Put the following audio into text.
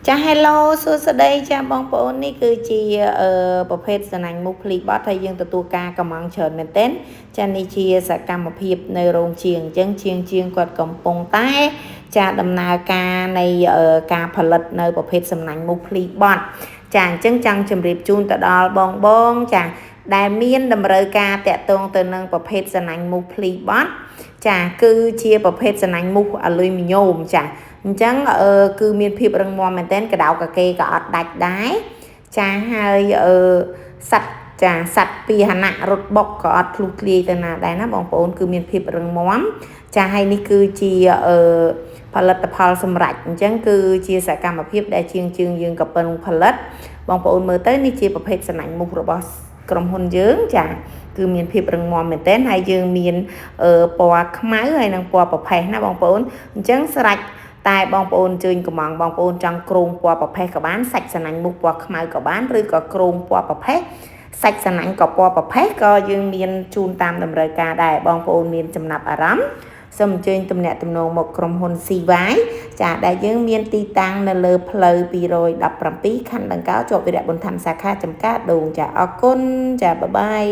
ចា hello សួស្តីចាបងប្អូននេះគឺជាប្រភេទសណាញ់មុខភ្លីបត់ហើយយើងទទួលការកំងច្រើនមែនទែនចានេះជាសកម្មភាពនៅរោងជាងអញ្ចឹងជាងគាត់កំពុងតែចាដំណើរការនៃការផលិតនៅប្រភេទសំណាញ់មុខភ្លីបត់ចាអញ្ចឹងចង់ជម្រាបជូនទៅដល់បងចាដែលមានតម្រូវការតាក់ទងទៅនឹងប្រភេទសណាញ់មុខភ្លីបត់ចាគឺជាប្រភេទសណាញ់មុខអាលុយមីញ៉ូមចាអញ្ចឹងគឺមានភាពរឹងមាំមែនទែនកដោកកេក៏អត់ដាច់ដែរចាហើយសัตว์ចាសัตว์ពាហនៈរត់បុកក៏អត់ធ្លុះធ្លាយទៅណាដែរណាបងប្អូនគឺមានភាពរឹងមាំចាហើយនេះគឺជាផលិតផលសម្រាប់អញ្ចឹងគឺជាសកម្មភាពដែលជាងយើងក៏ប៉ុនផលិតបងប្អូនមើលទៅនេះជាប្រភេទសណាញ់មុខរបស់ក្រុមហ៊ុនយើងចាគឺមានភាពរឹងមាំមែនទែនហើយយើងមានពណ៌ខ្មៅហើយនិងពណ៌ប្រផេះណាបងប្អូនអញ្ចឹងស្រេចតែបងប្អូនជើញកំងបងប្អូនចង់គ្រោងពណ៌ប្រផេះក៏បានសាច់សណាញ់មុខពណ៌ខ្មៅក៏បានឬក៏គ្រោងពណ៌ប្រផេះសាច់សណាញ់ក៏ពណ៌ប្រផេះក៏យើងមានជូនតាមតម្រូវការដែរបងប្អូនមានចំណាប់អារម្មណ៍សូមអញ្ជើញទំនាក់ទំនងមកក្រុមហ៊ុន CY ចាដែលយើងមានទីតាំងនៅលើផ្លូវ217ខណ្ឌដង្កោជាប់វីរៈប៊ុនធម្មសាខាចំការដូងចាអរគុណចាបាយបាយ